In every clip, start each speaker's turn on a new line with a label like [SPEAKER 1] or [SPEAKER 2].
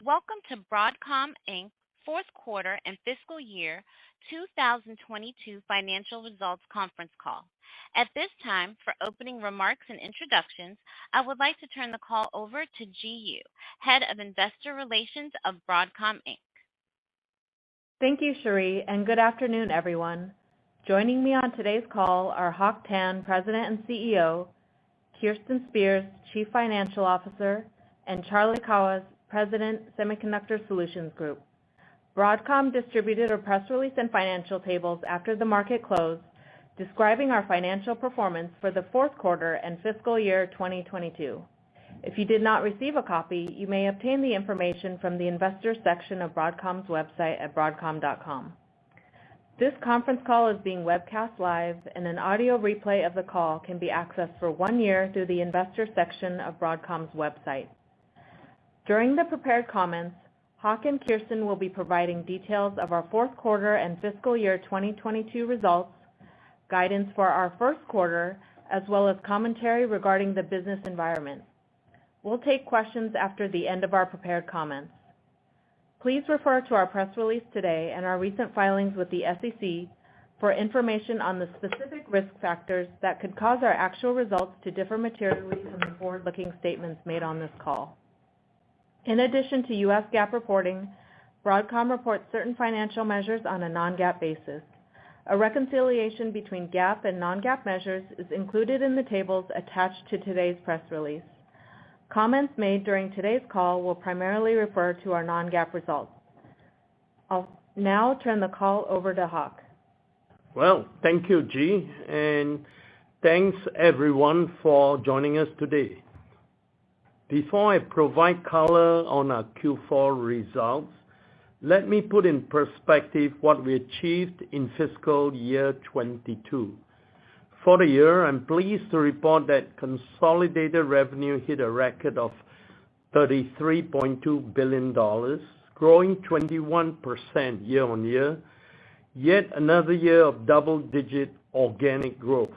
[SPEAKER 1] Welcome to Broadcom Inc. Fourth Quarter and Fiscal Year 2022 Financial Results Conference Call. At this time, for opening remarks and introductions, I would like to turn the call over to Ji Yoo, Head of Investor Relations of Broadcom Inc.
[SPEAKER 2] Thank you, Cherie, and good afternoon, everyone. Joining me on today's call are Hock Tan, President and CEO, Kirsten Spears, Chief Financial Officer, and Charlie Kawwas, President, Semiconductor Solutions Group. Broadcom distributed a press release and financial tables after the market closed, describing our financial performance for the fourth quarter and fiscal year 2022. If you did not receive a copy, you may obtain the information from the Investors section of Broadcom's website at broadcom.com. This conference call is being webcast live, and an audio replay of the call can be accessed for 1 year through the Investors section of Broadcom's website. During the prepared comments, Hock and Kirsten will be providing details of our fourth quarter and fiscal year 2022 results, guidance for our first quarter, as well as commentary regarding the business environment. We'll take questions after the end of our prepared comments. Please refer to our press release today and our recent filings with the SEC for information on the specific risk factors that could cause our actual results to differ materially from the forward-looking statements made on this call. In addition to U.S. GAAP reporting, Broadcom reports certain financial measures on a non-GAAP basis. A reconciliation between GAAP and non-GAAP measures is included in the tables attached to today's press release. Comments made during today's call will primarily refer to our non-GAAP results. I'll now turn the call over to Hock.
[SPEAKER 3] Well, thank you, G, and thanks everyone for joining us today. Before I provide color on our Q4 results, let me put in perspective what we achieved in fiscal year 22. For the year, I'm pleased to report that consolidated revenue hit a record of $33.2 billion, growing 21% year on year, yet another year of double-digit organic growth.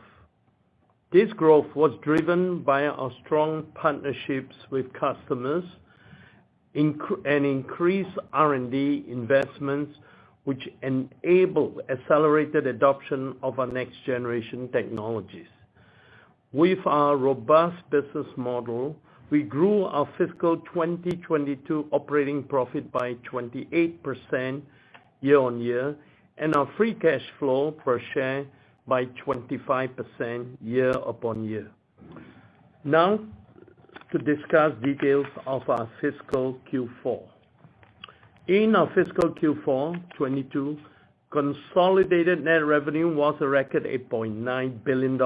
[SPEAKER 3] This growth was driven by our strong partnerships with customers and increased R&D investments, which enable accelerated adoption of our next-generation technologies. With our robust business model, we grew our fiscal 2022 operating profit by 28% year on year, and our free cash flow per share by 25% year upon year. Now, to discuss details of our fiscal Q4. In our fiscal Q4 22, consolidated net revenue was a record $8.9 billion,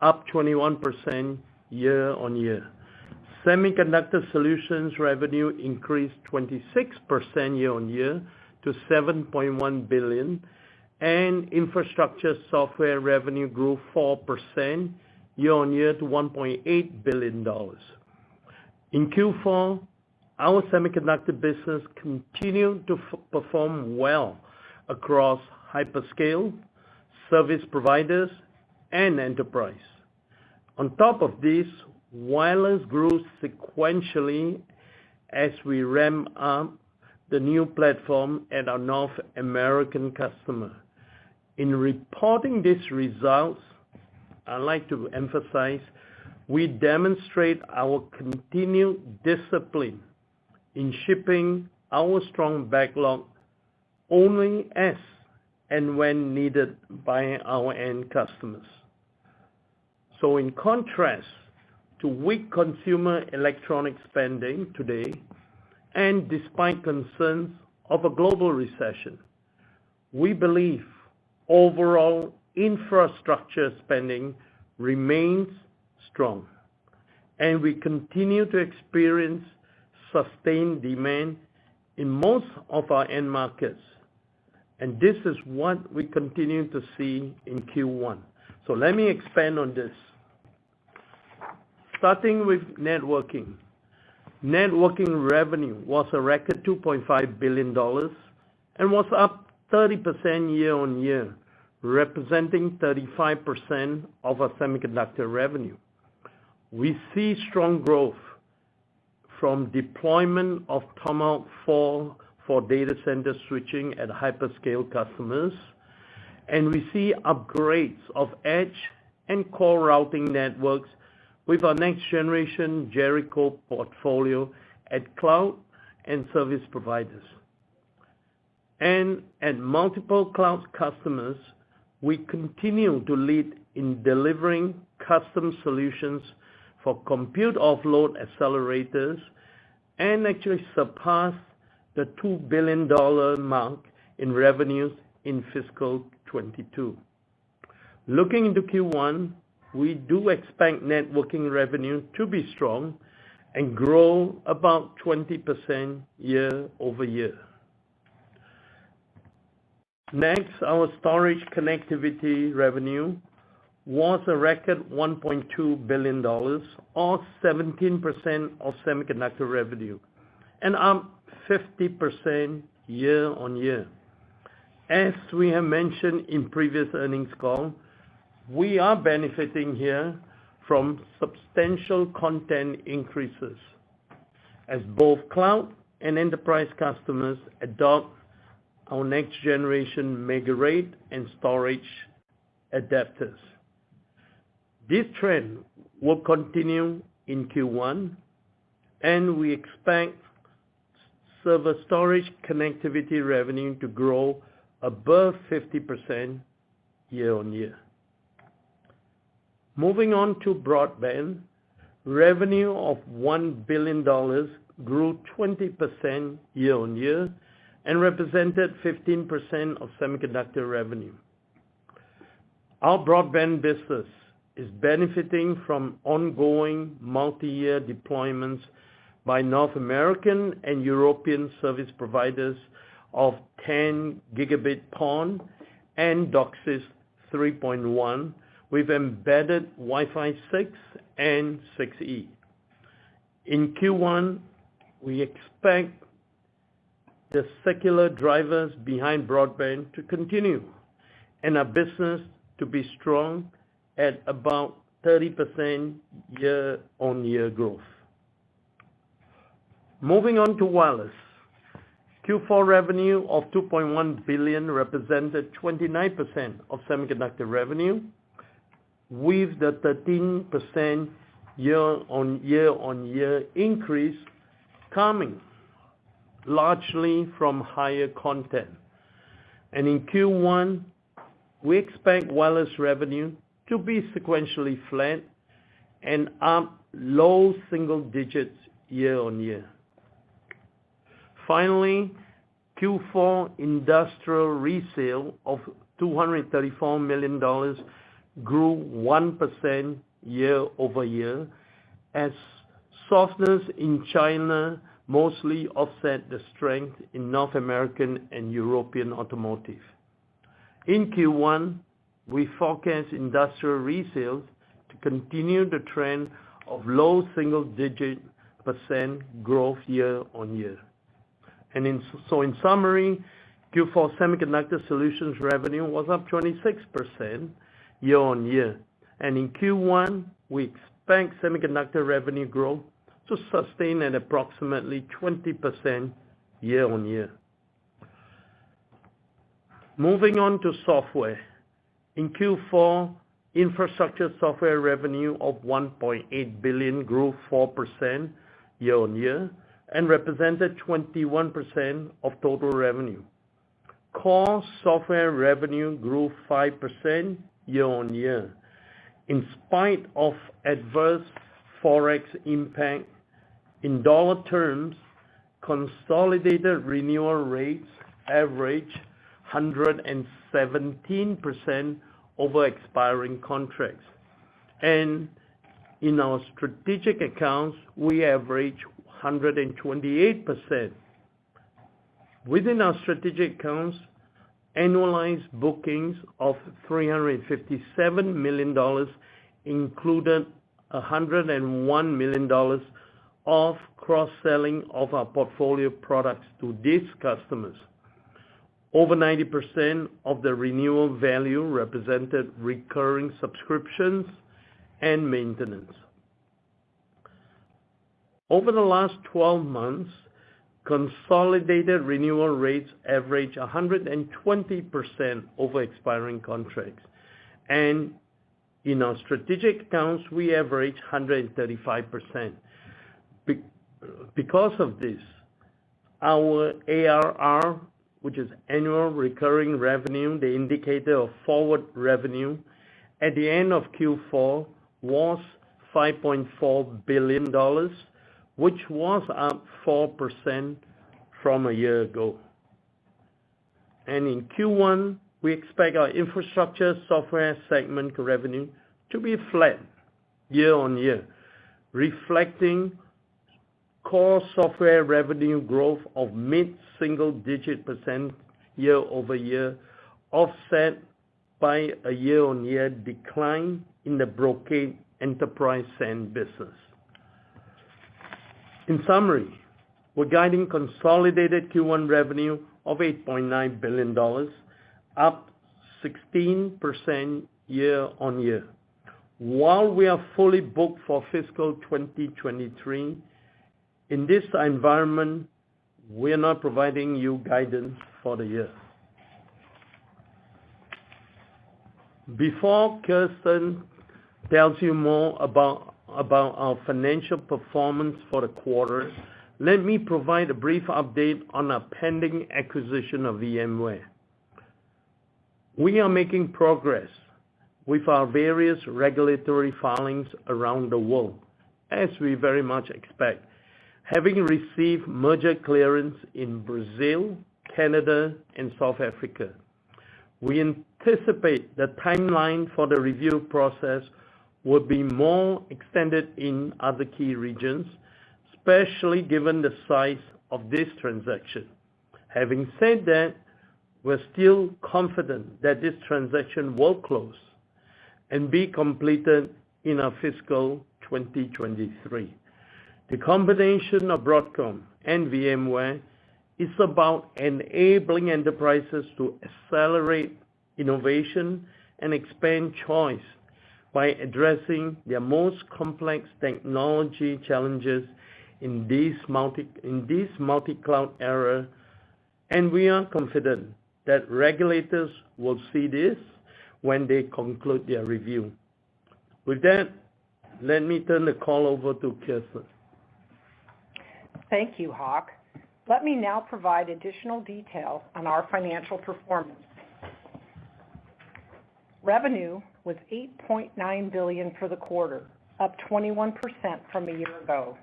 [SPEAKER 3] up 21% year on year. Semiconductor Solutions revenue increased 26% year on year to $7.1 billion, and Infrastructure Software revenue grew 4% year on year to $1.8 billion. In Q4, our semiconductor business continued to perform well across hyperscale, service providers, and enterprise. On top of this, wireless grew sequentially as we ramp up the new platform at our North American customer. In reporting these results, I'd like to emphasize we demonstrate our continued discipline in shipping our strong backlog only as and when needed by our end customers. So in contrast to weak consumer electronic spending today, and despite concerns of a global recession, we believe overall infrastructure spending remains strong, and we continue to experience sustained demand in most of our end markets. And this is what we continue to see in Q1. So let me expand on this. Starting with networking. Networking revenue was a record $2.5 billion and was up 30% year on year, representing 35% of our semiconductor revenue. We see strong growth from deployment of Tomahawk 4 for data center switching at hyperscale customers, and we see upgrades of edge and core routing networks with our next generation Jericho portfolio at cloud and service providers. And at multiple cloud customers, we continue to lead in delivering custom solutions for compute offload accelerators and actually surpass the $2 billion mark in revenues in fiscal 22. Looking into Q1, we do expect networking revenue to be strong and grow about 20% year over year. Next, our storage connectivity revenue was a record $1.2 billion, or 17% of semiconductor revenue, and up 50% year on year. As we have mentioned in previous earnings call, we are benefiting here from substantial content increases as both cloud and enterprise customers adopt our next generation mega rate and storage adapters. This trend will continue in Q1, and we expect server storage connectivity revenue to grow above 50% year on year. Moving on to broadband, revenue of $1 billion grew 20% year on year and represented 15% of semiconductor revenue. Our broadband business is benefiting from ongoing multi-year deployments by North American and European service providers of 10 gigabit PON and DOCSIS 3.1 with embedded Wi-Fi 6 and 6E. In Q1, we expect the secular drivers behind broadband to continue and our business to be strong at about 30% year-on-year growth. Moving on to wireless. Q4 revenue of $2.1 billion represented 29% of semiconductor revenue, with the 13% year-on-year increase coming largely from higher content. And in Q1, we expect wireless revenue to be sequentially flat and up low single digits year-on-year. Finally, Q4 industrial resale of $234 million grew 1% year-over-year as softness in China mostly offset the strength in North American and European automotive. In Q1, we forecast industrial resales to continue the trend of low single-digit % growth year-on-year. And in summary, Q4 semiconductor solutions revenue was up 26% year-on-year. And in Q1, we expect semiconductor revenue growth to sustain at approximately 20% year-on-year. Moving on to software. In Q4, infrastructure software revenue of $1.8 billion grew 4% year-on-year and represented 21% of total revenue. Core software revenue grew 5% year-on-year. In spite of adverse Forex impact, in dollar terms, consolidated renewal rates average 117% over expiring contracts. And in our strategic accounts, we average 128%. Within our strategic accounts, annualized bookings of $357 million included $101 million of cross-selling of our portfolio products to these customers. Over 90% of the renewal value represented recurring subscriptions and maintenance. Over the last 12 months, consolidated renewal rates average 120% over expiring contracts. And in our strategic accounts, we average 135%. Because of this, our ARR, which is annual recurring revenue, the indicator of forward revenue, at the end of Q4 was $5.4 billion, which was up 4% from a year ago. And in Q1, we expect our infrastructure software segment revenue to be flat year on year, reflecting core software revenue growth of mid-single-digit % year over year, offset by a year-on-year decline in the Brocade enterprise SAN business. In summary, we're guiding consolidated Q1 revenue of $8.9 billion, up 16% year on year. While we are fully booked for fiscal 2023, in this environment, we're not providing you guidance for the year. Before Kirsten tells you more about our financial performance for the quarter, let me provide a brief update on our pending acquisition of VMware. We are making progress with our various regulatory filings around the world, as we very much expect, having received merger clearance in Brazil, Canada, and South Africa. We anticipate the timeline for the review process will be more extended in other key regions, especially given the size of this transaction. Having said that, we're still confident that this transaction will close and be completed in our fiscal 2023. The combination of Broadcom and VMware is about enabling enterprises to accelerate innovation and expand choice by addressing their most complex technology challenges in this multi-cloud era, and we are confident that regulators will see this when they conclude their review. With that, let me turn the call over to Kirsten.
[SPEAKER 4] Thank you, Hock. Let me now provide additional detail on our financial performance. Revenue was $8.9 billion for the quarter, up 21% from a year ago.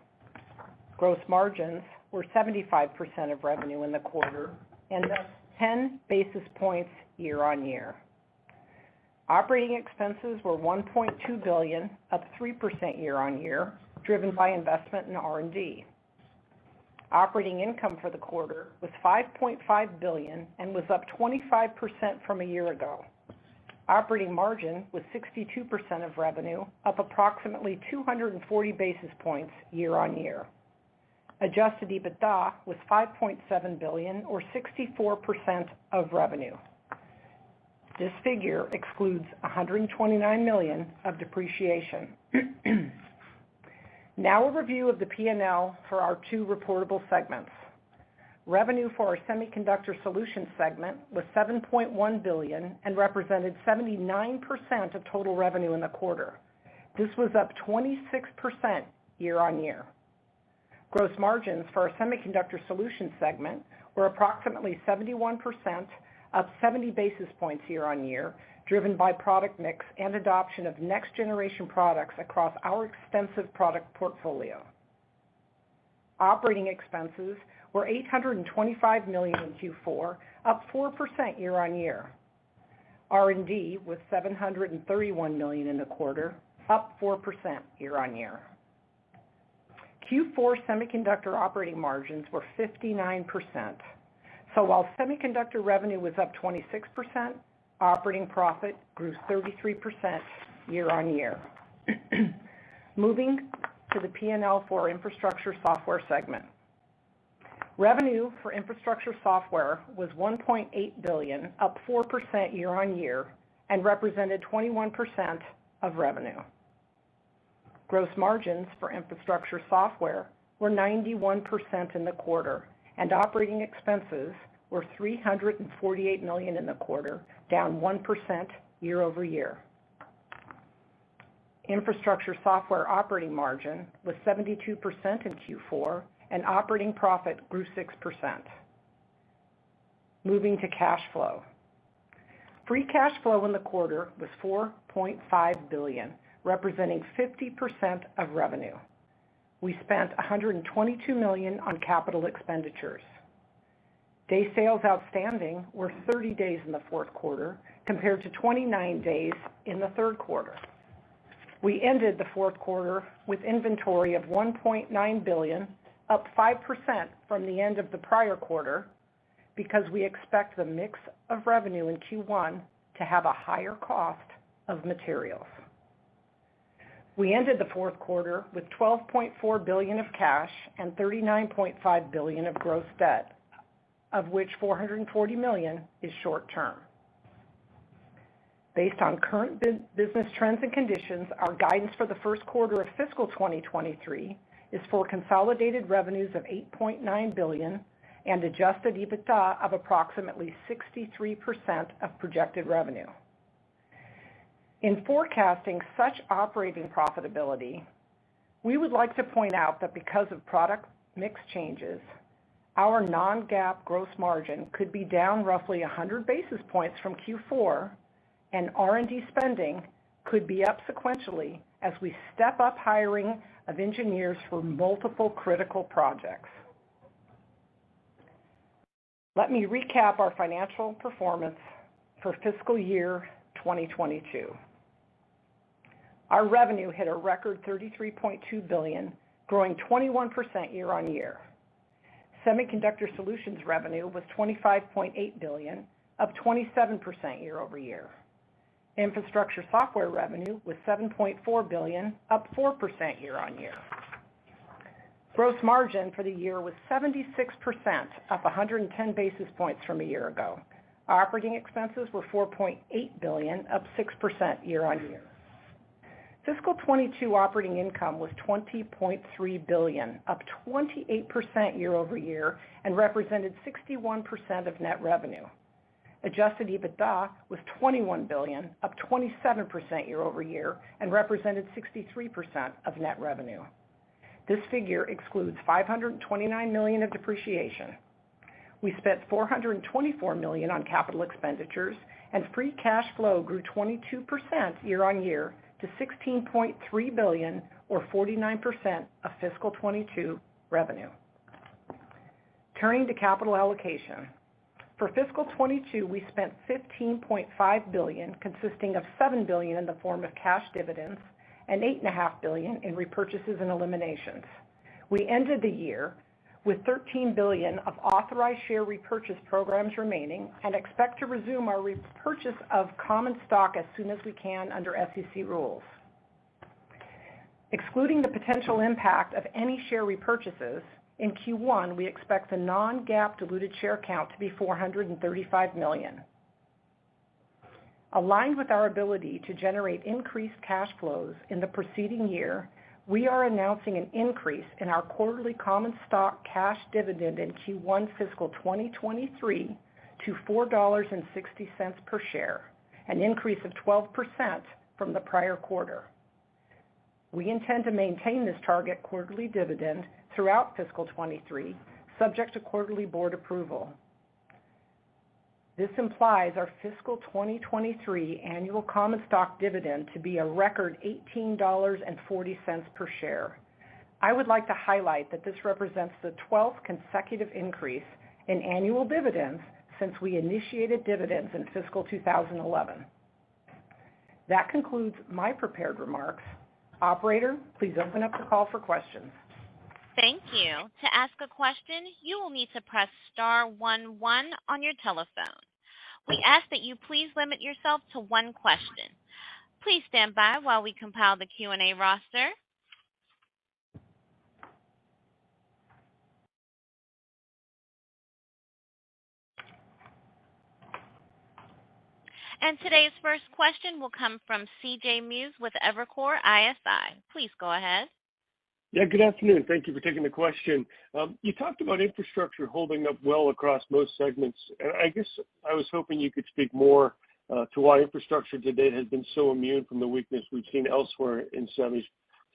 [SPEAKER 4] Gross margins were 75% of revenue in the quarter and up 10 basis points year on year. Operating expenses were $1.2 billion, up 3% year on year, driven by investment in R&D. Operating income for the quarter was $5.5 billion and was up 25% from a year ago. Operating margin was 62% of revenue, up approximately 240 basis points year on year. Adjusted EBITDA was $5.7 billion, or 64% of revenue. This figure excludes $129 million of depreciation. Now a review of the P&L for our two reportable segments. Revenue for our Semiconductor Solutions segment was $7.1 billion and represented 79% of total revenue in the quarter. This was up 26% year on year. Gross margins for our Semiconductor Solutions segment were approximately 71%, up 70 basis points year on year, driven by product mix and adoption of next-generation products across our extensive product portfolio. Operating expenses were $825 million in Q4, up 4% year on year. R&D was $731 million in the quarter, up 4% year on year. Q4 semiconductor operating margins were 59%. So while semiconductor revenue was up 26%, operating profit grew 33% year on year. Moving to the P&L for our Infrastructure Software segment. Revenue for infrastructure software was $1.8 billion, up 4% year on year, and represented 21% of revenue. Gross margins for infrastructure software were 91% in the quarter, and operating expenses were $348 million in the quarter, down 1% year over year. Infrastructure software operating margin was 72% in Q4, and operating profit grew 6%. Moving to cash flow. Free cash flow in the quarter was $4.5 billion, representing 50% of revenue. We spent $122 million on capital expenditures. Day sales outstanding were 30 days in the fourth quarter compared to 29 days in the third quarter. We ended the fourth quarter with inventory of $1.9 billion, up 5% from the end of the prior quarter, because we expect the mix of revenue in Q1 to have a higher cost of materials. We ended the fourth quarter with $12.4 billion of cash and $39.5 billion of gross debt, of which $440 million is short term. Based on current business trends and conditions, our guidance for the first quarter of fiscal 2023 is for consolidated revenues of $8.9 billion and adjusted EBITDA of approximately 63% of projected revenue. In forecasting such operating profitability, we would like to point out that because of product mix changes, our non-GAAP gross margin could be down roughly 100 basis points from Q4, and R&D spending could be up sequentially as we step up hiring of engineers for multiple critical projects. Let me recap our financial performance for fiscal year 2022. Our revenue hit a record $33.2 billion, growing 21% year on year. Semiconductor Solutions revenue was $25.8 billion, up 27% year over year. Infrastructure software revenue was $7.4 billion, up 4% year on year. Gross margin for the year was 76%, up 110 basis points from a year ago. Operating expenses were $4.8 billion, up 6% year on year. Fiscal 22 operating income was $20.3 billion, up 28% year over year, and represented 61% of net revenue. Adjusted EBITDA was $21 billion, up 27% year over year, and represented 63% of net revenue. This figure excludes $529 million of depreciation. We spent $424 million on capital expenditures, and free cash flow grew 22% year on year to $16.3 billion, or 49% of fiscal 22 revenue. Turning to capital allocation. For fiscal 22, we spent $15.5 billion, consisting of $7 billion in the form of cash dividends and $8.5 billion in repurchases and eliminations. We ended the year with $13 billion of authorized share repurchase programs remaining and expect to resume our repurchase of common stock as soon as we can under SEC rules. Excluding the potential impact of any share repurchases, in Q1 we expect the non-GAAP diluted share count to be 435 million. Aligned with our ability to generate increased cash flows in the preceding year, we are announcing an increase in our quarterly common stock cash dividend in Q1 fiscal 2023 to $4.60 per share, an increase of 12% from the prior quarter. We intend to maintain this target quarterly dividend throughout fiscal 23, subject to quarterly board approval. This implies our fiscal 2023 annual common stock dividend to be a record $18.40 per share. I would like to highlight that this represents the 12th consecutive increase in annual dividends since we initiated dividends in fiscal 2011. That concludes my prepared remarks. Operator, please open up the call for questions.
[SPEAKER 1] Thank you. To ask a question, you will need to press star 11 on your telephone. We ask that you please limit yourself to one question. Please stand by while we compile the Q&A roster. And today's first question will come from C.J. Muse with Evercore ISI. Please go ahead.
[SPEAKER 5] Yeah, good afternoon. Thank you for taking the question. You talked about infrastructure holding up well across most segments. And I guess I was hoping you could speak more to why infrastructure to date has been so immune from the weakness we've seen elsewhere in semis.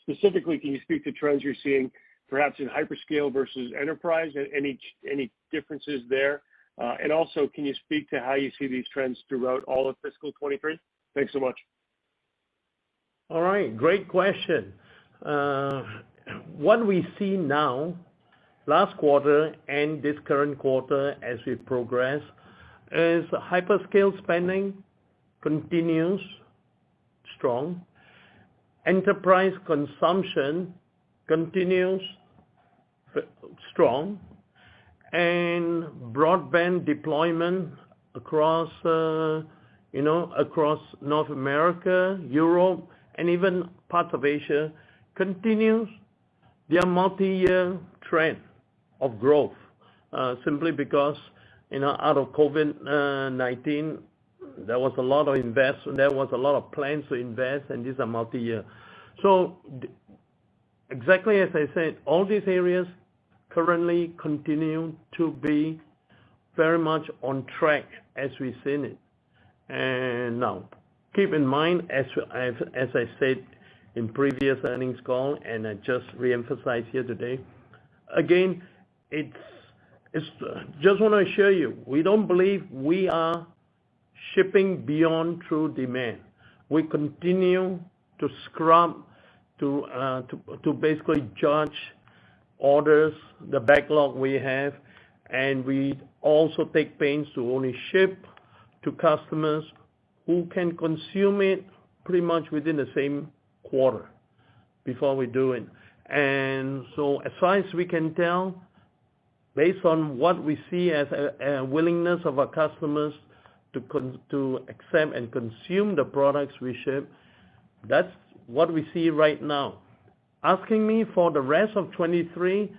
[SPEAKER 5] Specifically, can you speak to trends you're seeing perhaps in hyperscale versus enterprise, and any differences there? And also, can you speak to how you see these trends throughout all of fiscal 23? Thanks so much.
[SPEAKER 3] All right, great question. What we see now, last quarter and this current quarter as we progress, is hyperscale spending continues strong. Enterprise consumption continues strong. And broadband deployment across, across North America, Europe, and even parts of Asia continues their multi-year trend of growth, simply because, out of COVID-19, there was a lot of investment, there was a lot of plans to invest, and these are multi-year. So exactly as I said, all these areas currently continue to be very much on track as we've seen it. And now, keep in mind, as I said in previous earnings call, and I just reemphasize here today, again, it's just want to assure you, we don't believe we are shipping beyond true demand. We continue to scrub, to basically judge orders, the backlog we have, and we also take pains to only ship to customers who can consume it pretty much within the same quarter before we do it. And so as far as we can tell, based on what we see as a willingness of our customers to accept and consume the products we ship, that's what we see right now. Asking me for the rest of 23,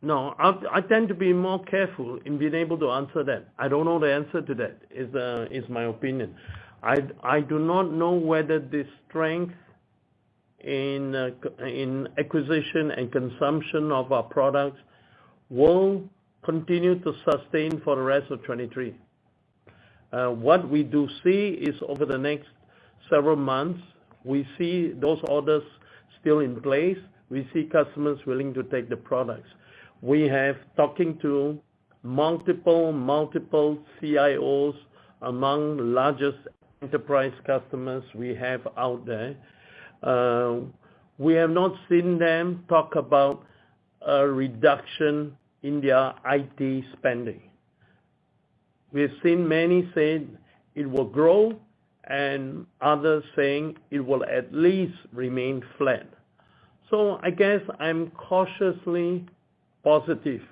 [SPEAKER 3] no, I tend to be more careful in being able to answer that. I don't know the answer to that, is my opinion. I do not know whether this strength in acquisition and consumption of our products will continue to sustain for the rest of 23. What we do see is over the next several months, we see those orders still in place. We see customers willing to take the products. We have talking to multiple CIOs among the largest enterprise customers we have out there. We have not seen them talk about a reduction in their IT spending. We've seen many say it will grow, and others saying it will at least remain flat. So I guess I'm cautiously positive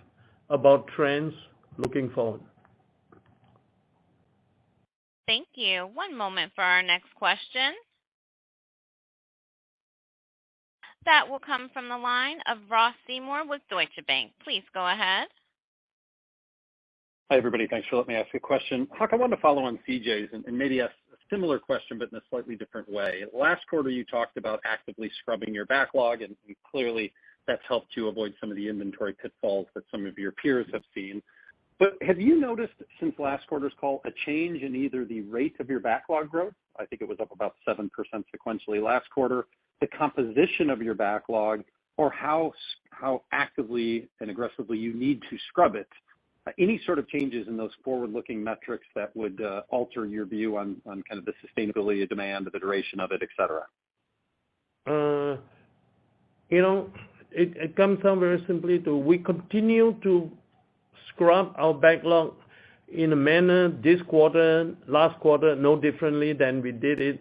[SPEAKER 3] about trends looking forward.
[SPEAKER 1] Thank you. One moment for our next question. That will come from the line of Ross Seymore with Deutsche Bank. Please go ahead.
[SPEAKER 6] Hi, everybody. Thanks for letting me ask a question. Huck, I wanted to follow on CJ's and maybe ask a similar question, but in a slightly different way. Last quarter, you talked about actively scrubbing your backlog, and clearly that's helped you avoid some of the inventory pitfalls that some of your peers have seen. But have you noticed since last quarter's call a change in either the rate of your backlog growth? I think it was up about 7% sequentially last quarter, the composition of your backlog, or how actively and aggressively you need to scrub it? Any sort of changes in those forward-looking metrics that would alter your view on kind of the sustainability of demand, the duration of it, et cetera?
[SPEAKER 3] It comes down very simply to we continue to scrub our backlog in a manner this quarter, last quarter, no differently than we did it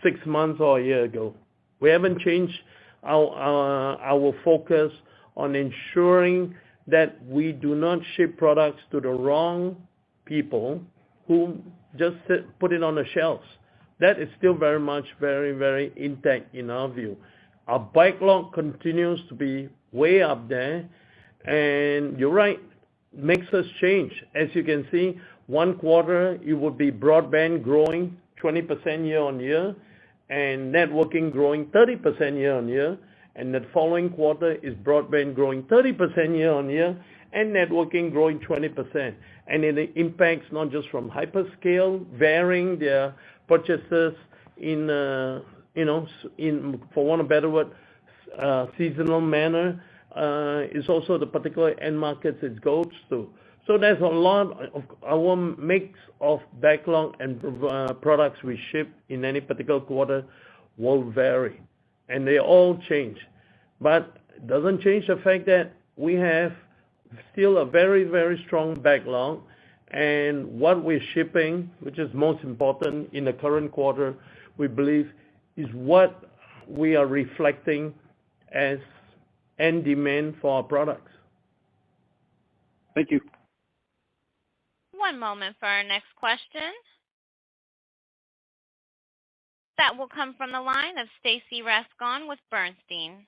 [SPEAKER 3] 6 months or a year ago. We haven't changed our focus on ensuring that we do not ship products to the wrong people who just put it on the shelves. That is still very much very intact in our view. Our backlog continues to be way up there, and you're right, makes us change. As you can see, one quarter it would be broadband growing 20% year on year, and networking growing 30% year on year, and the following quarter is broadband growing 30% year-on-year and networking growing 20%. And it impacts not just from hyperscale, varying their purchases in, for want of a better word, seasonal manner, is also the particular end markets it goes to. So there's a lot of our mix of backlog and products we ship in any particular quarter will vary, and they all change. But it doesn't change the fact that we have still a very, very strong backlog, and what we're shipping, which is most important in the current quarter, we believe is what we are reflecting as end demand for our products.
[SPEAKER 6] Thank you.
[SPEAKER 1] One moment for our next question. That will come from the line of Stacy Rasgon with Bernstein.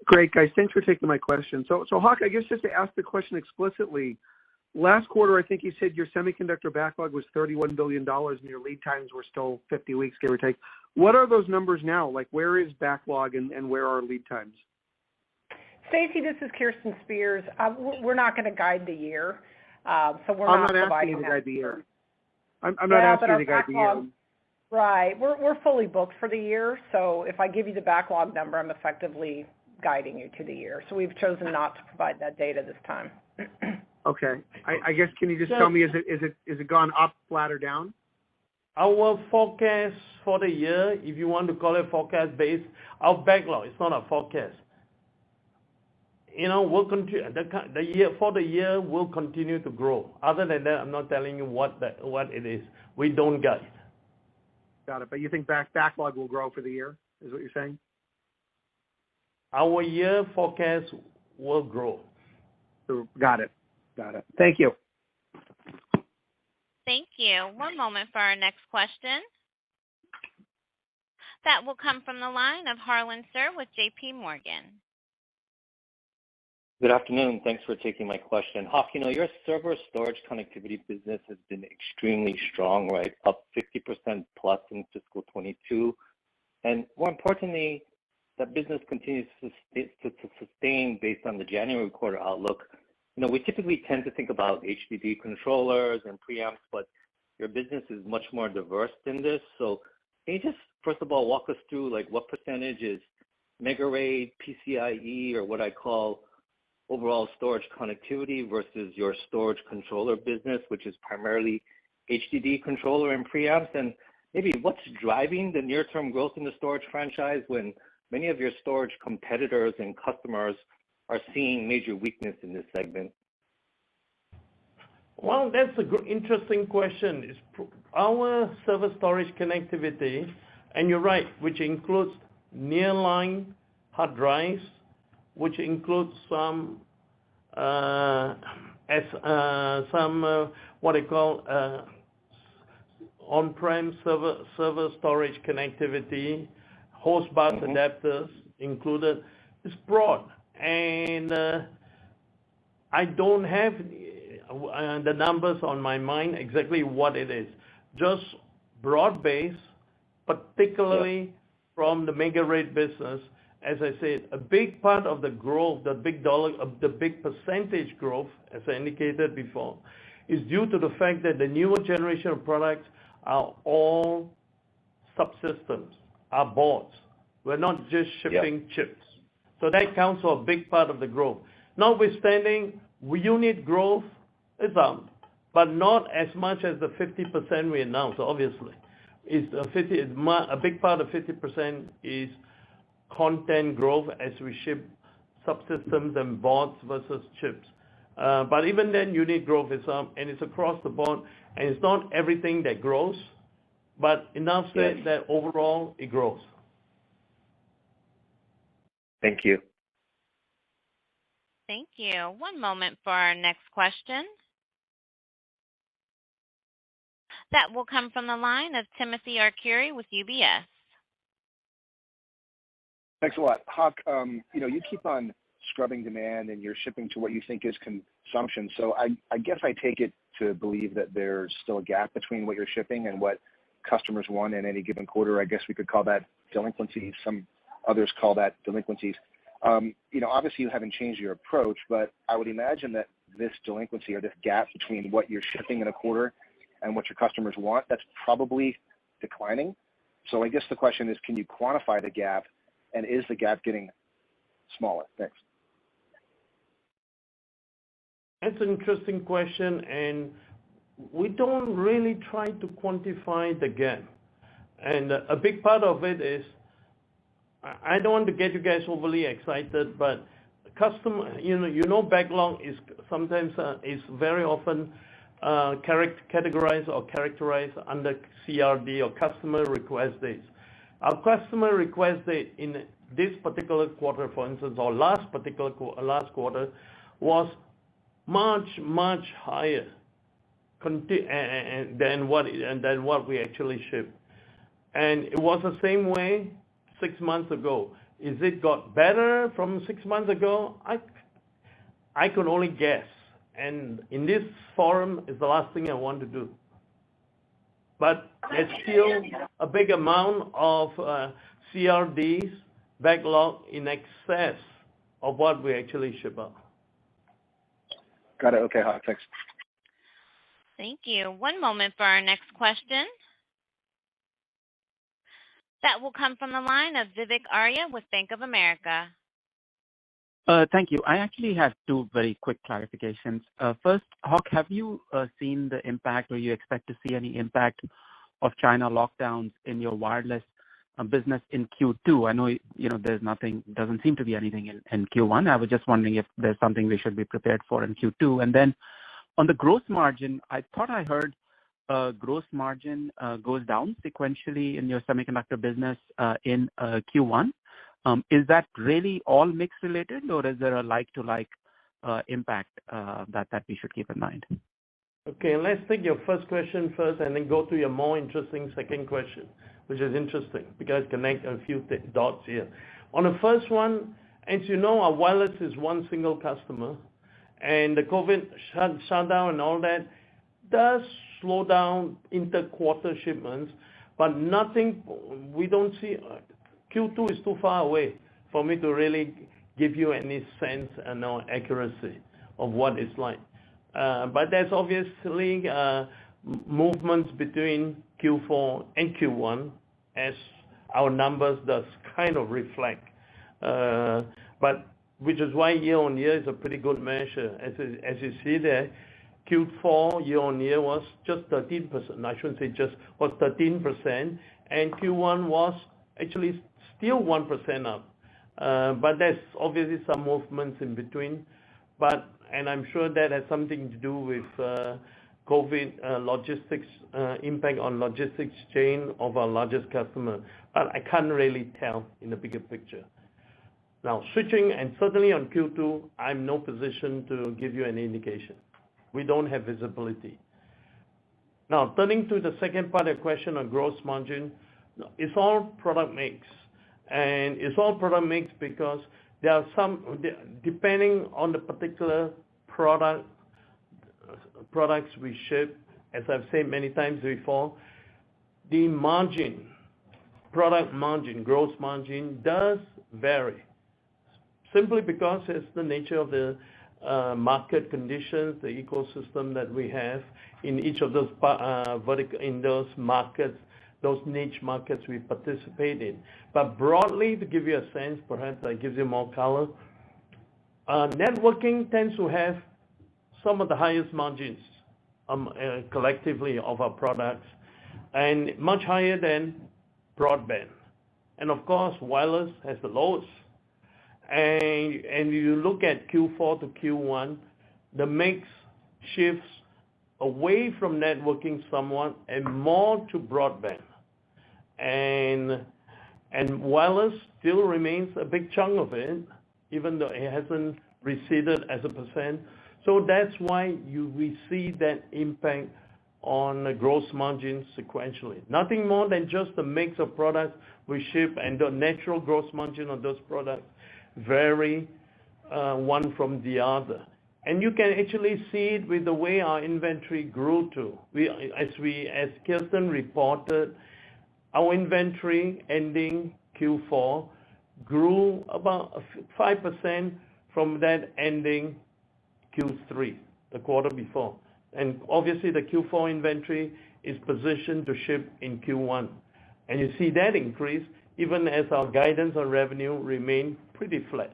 [SPEAKER 7] Great, guys. Thanks for taking my question. So Hock, I guess just to ask the question explicitly, last quarter, I think you said your semiconductor backlog was $31 billion and your lead times were still 50 weeks, give or take. What are those numbers now? Like, where is backlog and where are lead times?
[SPEAKER 4] Stacy, this is Kirsten Spears. We're not going to guide the year, so we're not providing that.
[SPEAKER 7] I'm not asking you to guide the year. I'm not asking you to guide the year.
[SPEAKER 4] Right. We're fully booked for the year, so if I give you the backlog number, I'm effectively guiding you to the year. So we've chosen not to provide that data this time.
[SPEAKER 7] Okay. I guess, can you just tell me, is it gone up, flat, or down?
[SPEAKER 3] Our forecast for the year, if you want to call it forecast based, our backlog, it's not a forecast. We'll continue, for the year will continue to grow. Other than that, I'm not telling you what it is. We don't guide.
[SPEAKER 7] Got it. But you think backlog will grow for the year, is what you're saying?
[SPEAKER 3] Our year forecast will grow.
[SPEAKER 7] Got it. Thank you.
[SPEAKER 1] Thank you. One moment for our next question. That will come from the line of Harlan Sur with J.P. Morgan.
[SPEAKER 8] Good afternoon. Thanks for taking my question. Hock, your server storage connectivity business has been extremely strong, right? Up 50% plus in fiscal 22. And more importantly, that business continues to sustain based on the January quarter outlook. We typically tend to think about HDD controllers and preamps, but your business is much more diverse than this. So can you just, first of all, walk us through what percentage is Mega RAID, PCIe, or what I call overall storage connectivity versus your storage controller business, which is primarily HDD controller and preamps? And maybe what's driving the near-term growth in the storage franchise when many of your storage competitors and customers are seeing major weakness in this segment?
[SPEAKER 3] Well, that's an interesting question. It's our server storage connectivity, and you're right, which includes nearline hard drives, which includes some what I call on-prem server storage connectivity, host bus adapters included. It's broad, and I don't have the numbers on my mind exactly what it is. Just broad-based, particularly from the Mega RAID business. As I said, a big part of the growth, the big percentage growth, as I indicated before, is due to the fact that the newer generation of products are all subsystems, are boards. We're not just shipping chips. So that counts for a big part of the growth. Notwithstanding, unit growth is up, but not as much as the 50% we announced, obviously. A big part of 50% is content growth as we ship subsystems and boards versus chips. But even then, unit growth is up, and it's across the board, and it's not everything that grows, but enough said that overall it grows.
[SPEAKER 8] Thank you.
[SPEAKER 1] Thank you. One moment for our next question. That will come from the line of Timothy Arcuri with UBS.
[SPEAKER 9] Thanks a lot. Hock, you keep on scrubbing demand and you're shipping to what you think is consumption. So I guess I take it to believe that there's still a gap between what you're shipping and what customers want in any given quarter. I guess we could call that delinquency. Some others call that delinquencies. Obviously you haven't changed your approach, but I would imagine that this delinquency or this gap between what you're shipping in a quarter and what your customers want, that's probably declining. So I guess the question is, can you quantify the gap, and is the gap getting smaller? Thanks.
[SPEAKER 3] That's an interesting question, and we don't really try to quantify the gap. And a big part of it is, I don't want to get you guys overly excited, but customer, backlog is sometimes is very often categorized or characterized under CRD or customer request dates. Our customer request date in this particular quarter, for instance, or last quarter, was much higher than what we actually shipped, and it was the same way 6 months ago. Is it got better from 6 months ago? I could only guess, and in this forum is the last thing I want to do. But there's still a big amount of CRDs backlog in excess of what we actually ship out.
[SPEAKER 9] Got it. Okay, Hock, thanks.
[SPEAKER 1] Thank you. One moment for our next question. That will come from the line of Vivek Arya with Bank of America.
[SPEAKER 10] Thank you. I actually have two very quick clarifications. First, Hock, have you seen the impact, or you expect to see any impact of China lockdowns in your wireless business in Q2? I know there's nothing, doesn't seem to be anything in Q1. I was just wondering if there's something we should be prepared for in Q2. And then on the gross margin, I thought I heard gross margin goes down sequentially in your semiconductor business in Q1. Is that really all mix related, or is there a like-to-like impact that we should keep in mind?
[SPEAKER 3] Okay, let's take your first question first and then go to your more interesting second question, which is interesting because connect a few dots here. On the first one, as you know, our wireless is one single customer, and the COVID shutdown and all that does slow down inter-quarter shipments, but nothing, we don't see, Q2 is too far away for me to really give you any sense and no accuracy of what it's like. But there's obviously movements between Q4 and Q1 as our numbers does kind of reflect. But which is why year on year is a pretty good measure. As you see there, Q4 year on year was just 13%. I shouldn't say just, was 13%, and Q1 was actually still 1% up. But there's obviously some movements in between. And I'm sure that has something to do with COVID logistics, impact on logistics chain of our largest customer. But I can't really tell in the bigger picture. Now, switching, and certainly on Q2, I'm no position to give you any indication. We don't have visibility. Now, turning to the second part of the question on gross margin, it's all product mix. And it's all product mix because there are some, depending on the particular products we ship, as I've said many times before, the margin, product margin, gross margin does vary. Simply because it's the nature of the market conditions, the ecosystem that we have in each of those in those markets, those niche markets we participate in. But broadly, to give you a sense, perhaps that gives you more color, networking tends to have some of the highest margins collectively of our products, and much higher than broadband. And of course, wireless has the lowest. And you look at Q4 to Q1, the mix shifts away from networking somewhat and more to broadband. And wireless still remains a big chunk of it, even though it hasn't receded as a percent. So that's why we see that impact on the gross margin sequentially. Nothing more than just the mix of products we ship, and the natural gross margin of those products vary one from the other. And you can actually see it with the way our inventory grew too. As Kirsten reported, our inventory ending Q4 grew about 5% from that ending Q3, the quarter before. And obviously the Q4 inventory is positioned to ship in Q1. And you see that increase even as our guidance on revenue remain pretty flat.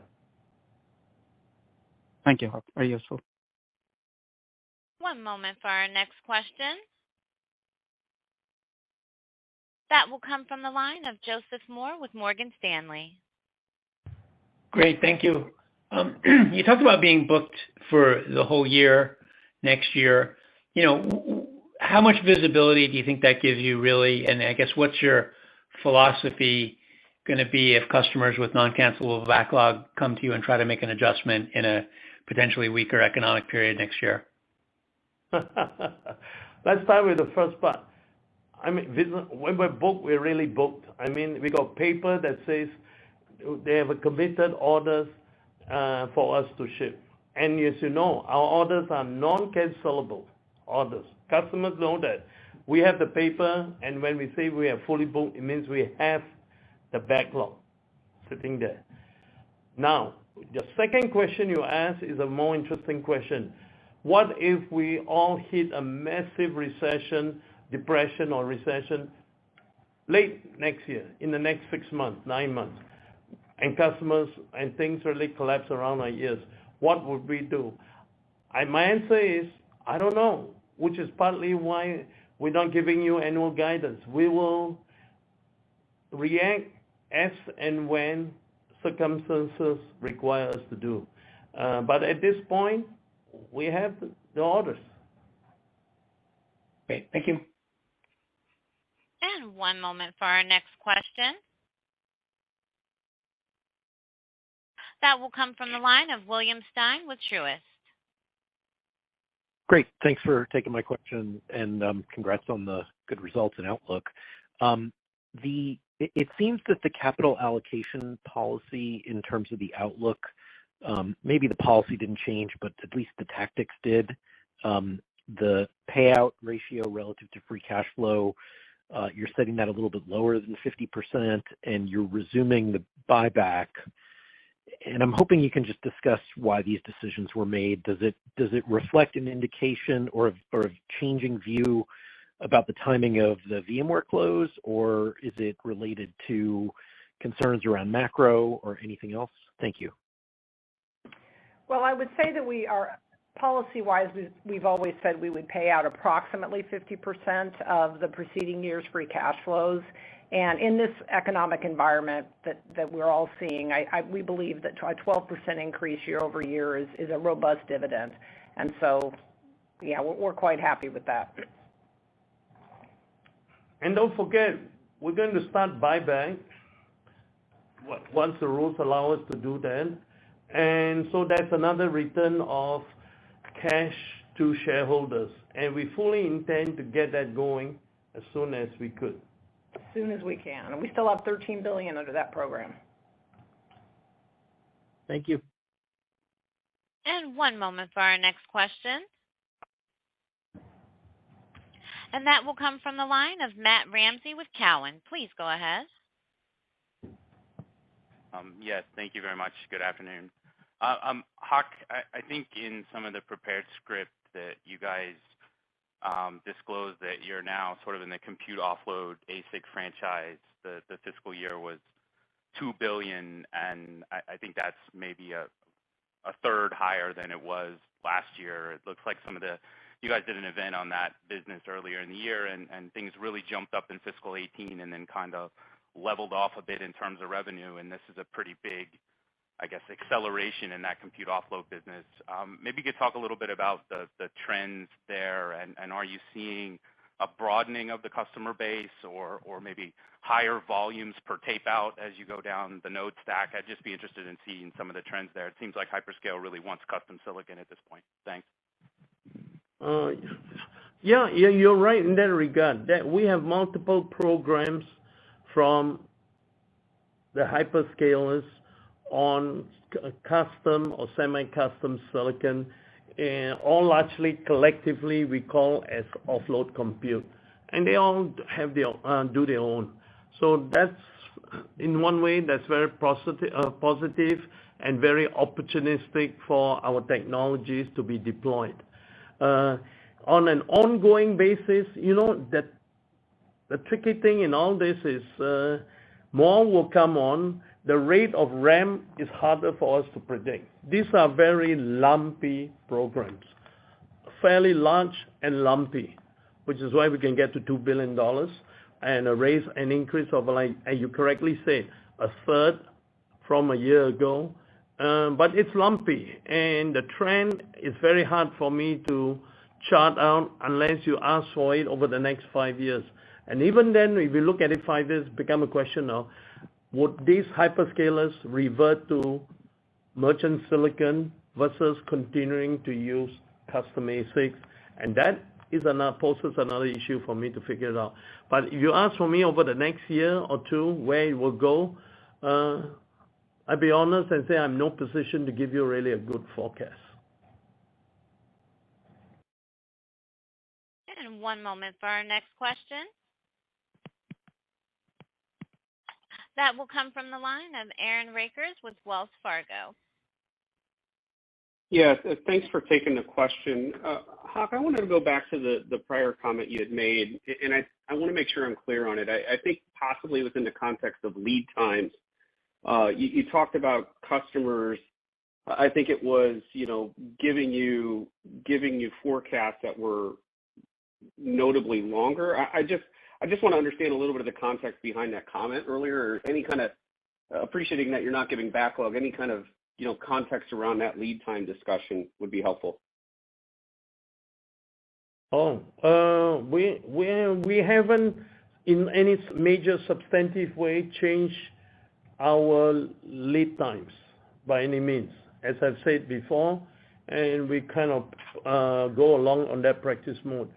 [SPEAKER 10] Thank you, Hock. Very useful.
[SPEAKER 1] One moment for our next question. That will come from the line of Joseph Moore with Morgan Stanley.
[SPEAKER 11] Great, thank you. You talked about being booked for the whole year, next year. How much visibility do you think that gives you really? And I guess what's your philosophy going to be if customers with non-cancelable backlog come to you and try to make an adjustment in a potentially weaker economic period next year?
[SPEAKER 3] Let's start with the first part. I mean, when we're booked, we're really booked. I mean, we got paper that says they have a committed orders for us to ship. And as you know, our orders are non-cancelable orders. Customers know that. We have the paper, and when we say we are fully booked, it means we have the backlog sitting there. Now, the second question you asked is a more interesting question. What if we all hit a massive recession, depression or recession late next year, in the next 6 months, 9 months, and customers and things really collapse around our ears? What would we do? My answer is, I don't know, which is partly why we're not giving you annual guidance. We will react as and when circumstances require us to do. But at this point, we have the orders.
[SPEAKER 11] Great, thank you.
[SPEAKER 1] And one moment for our next question. That will come from the line of William Stein with Truist.
[SPEAKER 12] Great. Thanks for taking my question, and congrats on the good results and outlook. It seems that the capital allocation policy in terms of the outlook, maybe the policy didn't change, but at least the tactics did. The payout ratio relative to free cash flow, you're setting that a little bit lower than 50%, and you're resuming the buyback. And I'm hoping you can just discuss why these decisions were made. Does it reflect an indication or a changing view about the timing of the VMware close, or is it related to concerns around macro or anything else? Thank you.
[SPEAKER 4] Well, I would say that we are policy-wise, we've always said we would pay out approximately 50% of the preceding year's free cash flows. And in this economic environment that we're all seeing, we believe that a 12% increase year over year is a robust dividend. And so, yeah, we're quite happy with that.
[SPEAKER 3] And don't forget, we're going to start buyback once the rules allow us to do that. And so that's another return of cash to shareholders. And we fully intend to get that going as soon as we could.
[SPEAKER 4] As soon as we can. And we still have $13 billion under that program.
[SPEAKER 12] Thank you.
[SPEAKER 1] And one moment for our next question. And that will come from the line of Matt Ramsey with Cowen. Please go ahead.
[SPEAKER 13] Yes, thank you very much. Good afternoon. Hock, I think in some of the prepared script that you guys disclosed that you're now sort of in the compute offload ASIC franchise. The fiscal year was $2 billion, and I think that's maybe a third higher than it was last year. It looks like you guys did an event on that business earlier in the year, and things really jumped up in fiscal 18 and then kind of leveled off a bit in terms of revenue, and this is a pretty big, I guess, acceleration in that compute offload business. Maybe you could talk a little bit about the trends there, and are you seeing a broadening of the customer base or maybe higher volumes per tape out as you go down the node stack? I'd just be interested in seeing some of the trends there. It seems like hyperscale really wants custom silicon at this point. Thanks.
[SPEAKER 3] Yeah, you're right in that regard. That we have multiple programs from the hyperscalers on custom or semi-custom silicon, and all largely collectively we call as offload compute, and they all have their do their own. So that's in one way, that's very positive and very opportunistic for our technologies to be deployed. On an ongoing basis, that the tricky thing in all this is more will come on. The rate of ramp is harder for us to predict. These are very lumpy programs, fairly large and lumpy, which is why we can get to $2 billion and an increase of, like you correctly said, a third from a year ago. But it's lumpy, and the trend is very hard for me to chart out unless you ask for it over the next 5 years. And even then, if you look at it 5 years, become a question of, would these hyperscalers revert to merchant silicon versus continuing to use custom ASICs? And that poses another issue for me to figure it out. But if you ask for me over the next year or two where it will go, I'll be honest and say I'm in no position to give you really a good forecast.
[SPEAKER 1] And one moment for our next question. That will come from the line of Aaron Rakers with Wells Fargo.
[SPEAKER 14] Yes, thanks for taking the question. Hock, I wanted to go back to the prior comment you had made, and I want to make sure I'm clear on it. I think possibly within the context of lead times, you talked about customers. I think it was giving you forecasts that were notably longer. I just want to understand a little bit of the context behind that comment earlier, or any kind of appreciating that you're not giving backlog, any kind of context around that lead time discussion would be helpful.
[SPEAKER 3] We haven't in any major substantive way changed our lead times by any means, as I've said before, and we kind of go along on that practice mode.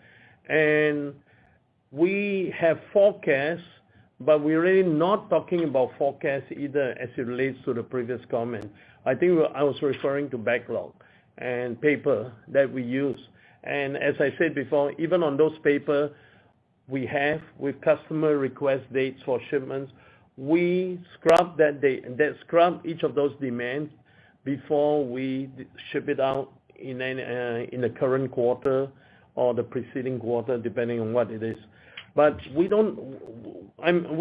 [SPEAKER 3] And we have forecasts, but we're really not talking about forecasts either as it relates to the previous comment. I think I was referring to backlog and paper that we use. And as I said before, even on those paper we have with customer request dates for shipments, we scrub scrub each of those demands before we ship it out in the current quarter or the preceding quarter, depending on what it is. But we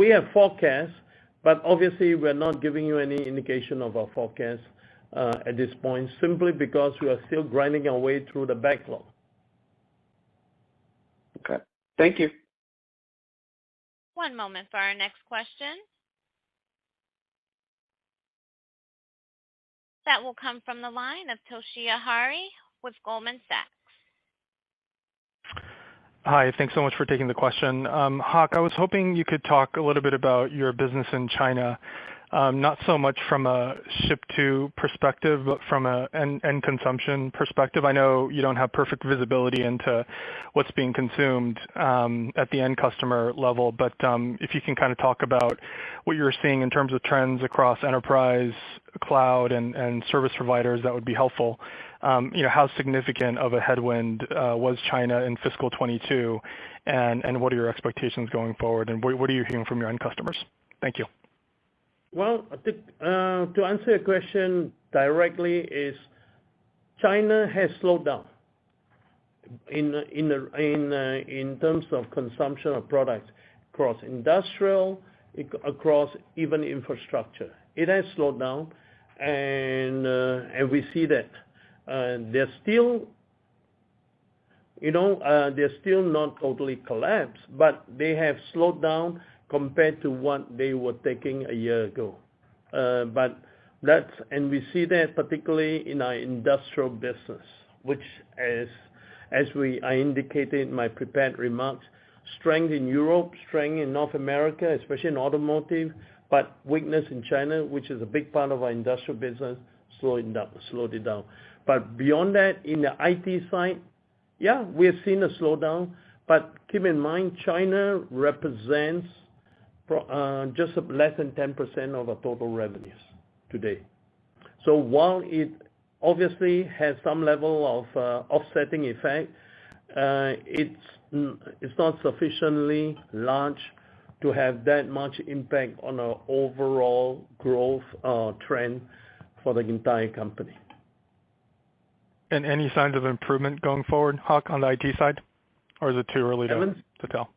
[SPEAKER 3] have forecasts, but obviously we're not giving you any indication of our forecast at this point, simply because we are still grinding our way through the backlog.
[SPEAKER 14] Okay. Thank you.
[SPEAKER 1] One moment for our next question. That will come from the line of Toshiya Hari with Goldman Sachs.
[SPEAKER 15] Hi, thanks so much for taking the question. Hock, I was hoping you could talk a little bit about your business in China, not so much from a ship-to perspective, but from an end consumption perspective. I know you don't have perfect visibility into what's being consumed at the end customer level, but if you can kind of talk about what you're seeing in terms of trends across enterprise, cloud, and service providers, that would be helpful. How significant of a headwind was China in fiscal 22, and what are your expectations going forward, and what are you hearing from your end customers? Thank you.
[SPEAKER 3] Well, I think, to answer your question directly is China has slowed down in terms of consumption of products across industrial, across even infrastructure. It has slowed down, and we see that. They're still not totally collapsed, but they have slowed down compared to what they were taking a year ago. And we see that particularly in our industrial business, which as I indicated in my prepared remarks, strength in Europe, strength in North America, especially in automotive, but weakness in China, which is a big part of our industrial business, slowed it down. But beyond that, in the IT side, yeah, we have seen a slowdown, but keep in mind, China represents just less than 10% of our total revenues today. So while it obviously has some level of offsetting effect, it's not sufficiently large to have that much impact on our overall growth trend for the entire company.
[SPEAKER 15] And any signs of improvement going forward, Hock, on the IT side? Or is it too early to tell?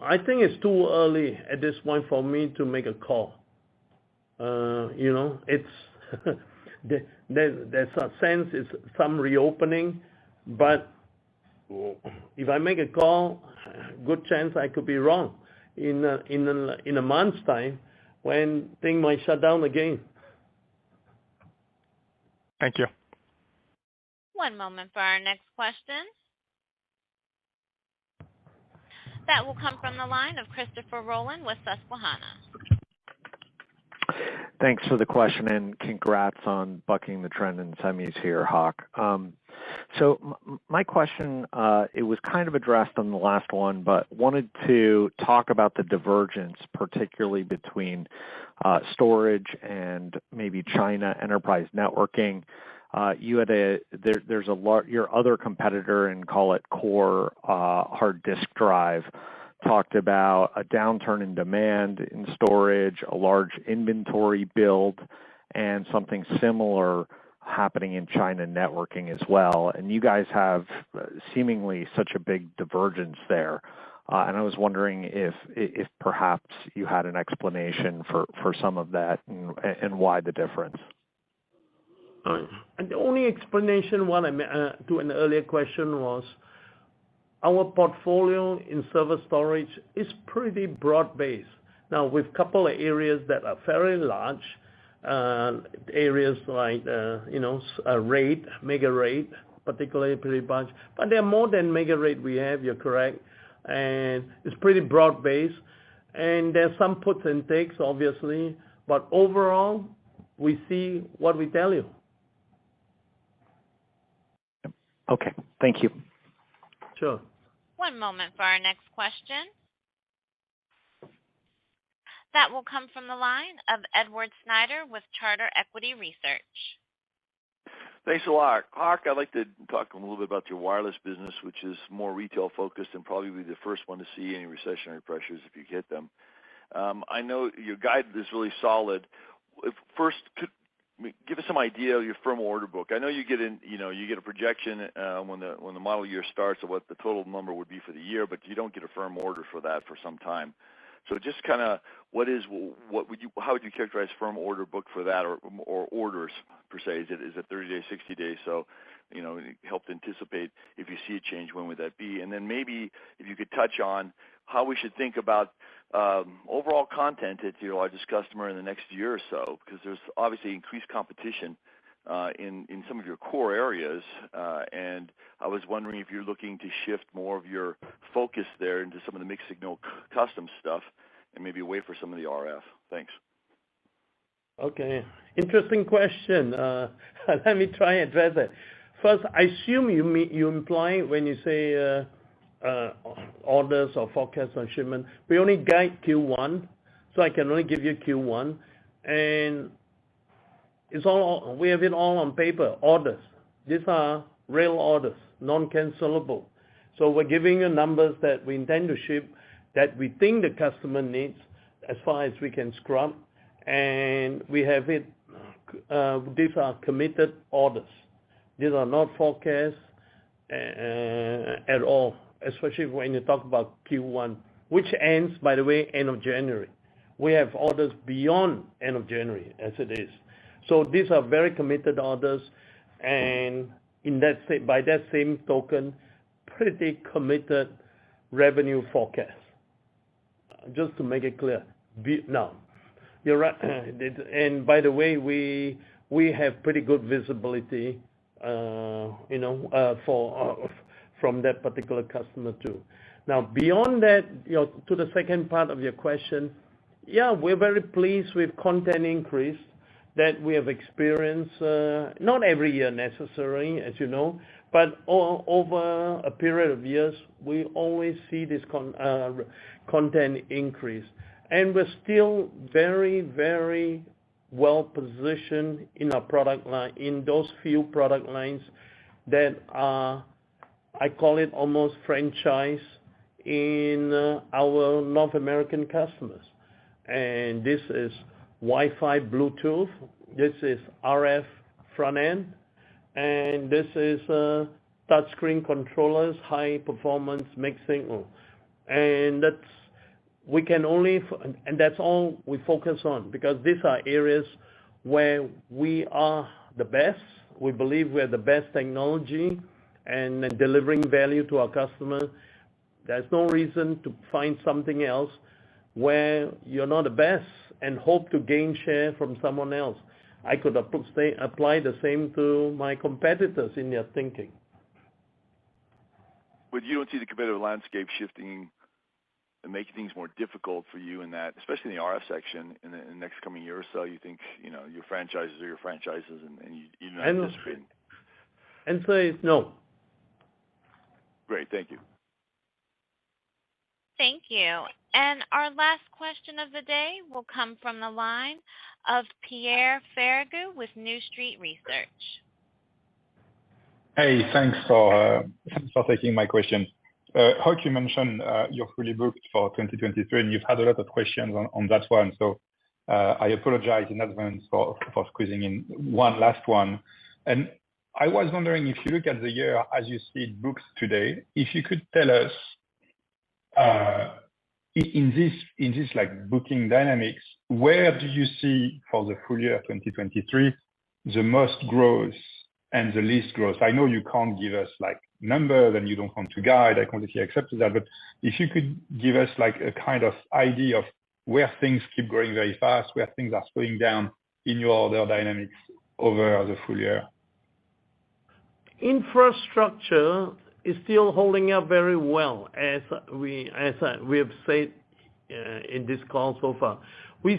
[SPEAKER 3] I think it's too early at this point for me to make a call. It's there's a sense it's some reopening, but if I make a call, good chance I could be wrong in a month's time when things might shut down again.
[SPEAKER 15] Thank you.
[SPEAKER 1] One moment for our next question. That will come from the line of Christopher Rowland with Susquehanna.
[SPEAKER 16] Thanks for the question and congrats on bucking the trend in semis here, Hock. So my question, it was kind of addressed on the last one, but wanted to talk about the divergence, particularly between storage and maybe China enterprise networking. You had your other competitor, and call it core hard disk drive, talked about a downturn in demand in storage, a large inventory build, and something similar happening in China networking as well. And you guys have seemingly such a big divergence there. And I was wondering if perhaps you had an explanation for some of that and why the difference.
[SPEAKER 3] And the only explanation to an earlier question was our portfolio in server storage is pretty broad-based. Now, with a couple of areas that are fairly large, areas like RAID, mega RAID, particularly pretty much, but there are more than mega RAID we have. You're correct, and it's pretty broad-based. And there's some puts and takes, obviously, but overall, we see what we tell you.
[SPEAKER 16] Okay, thank you.
[SPEAKER 3] Sure.
[SPEAKER 1] One moment for our next question. That will come from the line of Edward Snyder with Charter Equity Research.
[SPEAKER 17] Thanks a lot. Hock, I'd like to talk a little bit about your wireless business, which is more retail focused and probably be the first one to see any recessionary pressures if you get them. I know your guide is really solid. First, give us some idea of your firm order book. I know you get a projection when the model year starts of what the total number would be for the year, but you don't get a firm order for that for some time. So just kind of how would you characterize firm order book for that, or orders per se? Is it 30 days, 60 days? So help to anticipate if you see a change, when would that be? And then maybe if you could touch on how we should think about overall content at your largest customer in the next year or so, because there's obviously increased competition in some of your core areas, and I was wondering if you're looking to shift more of your focus there into some of the mixed signal custom stuff and maybe away from some of the RF. Thanks.
[SPEAKER 3] Okay, interesting question. Let me try and address it. First, I assume you imply when you say orders or forecasts on shipment, we only guide Q1, so I can only give you Q1, and we have it all on paper, orders. These are real orders, non-cancelable. So we're giving you numbers that we intend to ship, that we think the customer needs as far as we can scrub, and we have it, these are committed orders. These are not forecasts at all, especially when you talk about Q1, which ends, by the way, end of January. We have orders beyond end of January, as it is. So these are very committed orders, and by that same token, pretty committed revenue forecast. Just to make it clear. Now, you're right, and by the way, we have pretty good visibility, from that particular customer too. Now, beyond that, to the second part of your question, yeah, we're very pleased with content increase that we have experienced, not every year necessarily, as you know, but over a period of years, we always see this content increase. And we're still very, very well positioned in our product line, in those few product lines that are, I call it almost franchise in our North American customers. And this is Wi-Fi, Bluetooth, this is RF front end, and this is touchscreen controllers, high performance mixed signal. And that's all we focus on, because these are areas where we are the best. We believe we're the best technology and delivering value to our customer. There's no reason to find something else where you're not the best and hope to gain share from someone else. I could apply the same to my competitors in their thinking.
[SPEAKER 17] But you don't see the competitive landscape shifting and making things more difficult for you in that, especially in the RF section in the next coming year or so? You think, your franchises are your franchises and you do not anticipate?
[SPEAKER 3] Answer is no.
[SPEAKER 17] Great, thank you.
[SPEAKER 1] Thank you. And our last question of the day will come from the line of Pierre Ferragu with New Street Research.
[SPEAKER 18] Hey, thanks for taking my question. Hock, you mentioned you're fully booked for 2023, and you've had a lot of questions on that one. So I apologize in advance for squeezing in one last one. And I was wondering, if you look at the year as you see it booked today, if you could tell us in this like booking dynamics, where do you see for the full year 2023 the most growth and the least growth? I know you can't give us like numbers and you don't want to guide. I completely accept that. But if you could give us like a kind of idea of where things keep growing very fast, where things are slowing down in your order dynamics over the full year.
[SPEAKER 3] Infrastructure is still holding up very well, as we have said in this call so far. We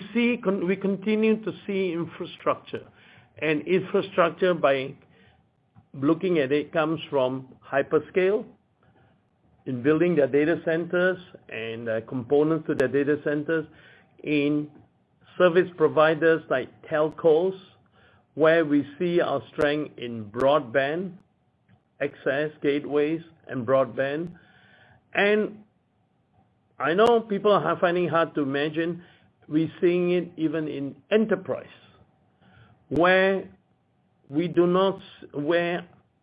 [SPEAKER 3] continue to see infrastructure, and infrastructure, by looking at it, comes from hyperscale in building their data centers and components to their data centers, in service providers like telcos, where we see our strength in broadband access, gateways, and broadband. And I know people are finding it hard to imagine, we're seeing it even in enterprise, where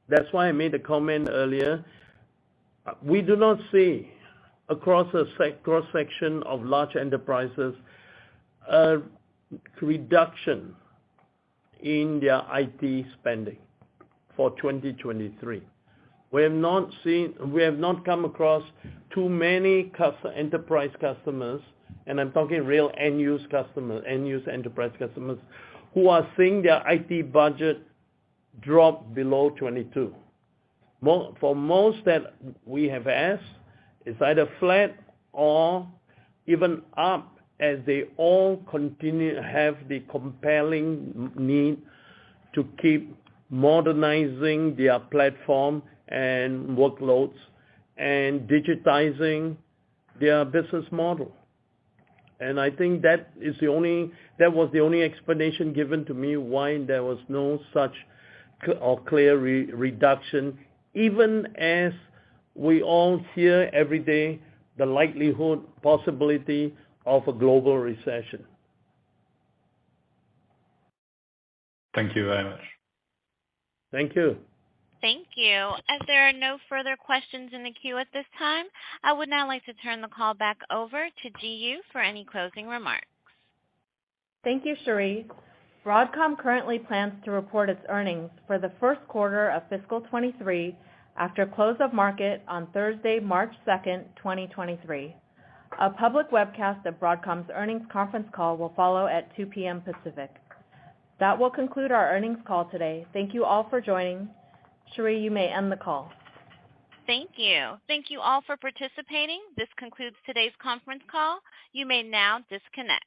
[SPEAKER 3] that's why I made a comment earlier, we do not see across a cross-section of large enterprises a reduction in their IT spending for 2023. We have not come across too many enterprise customers, and I'm talking real end-use enterprise customers, who are seeing their IT budget drop below 22. For most that we have asked, it's either flat or even up, as they all continue to have the compelling need to keep modernizing their platform and workloads and digitizing their business model. And I think that was the only explanation given to me why there was no such or clear reduction, even as we all hear every day the likelihood, possibility of a global recession.
[SPEAKER 18] Thank you very much.
[SPEAKER 3] Thank you.
[SPEAKER 1] Thank you. As there are no further questions in the queue at this time, I would now like to turn the call back over to GU for any closing remarks.
[SPEAKER 2] Thank you, Cherie. Broadcom currently plans to report its earnings for the first quarter of fiscal 23 after close of market on Thursday, March 2nd, 2023. A public webcast of Broadcom's earnings conference call will follow at 2 p.m. Pacific. That will conclude our earnings call today. Thank you all for joining. Cherie, you may end the call.
[SPEAKER 1] Thank you. Thank you all for participating. This concludes today's conference call. You may now disconnect.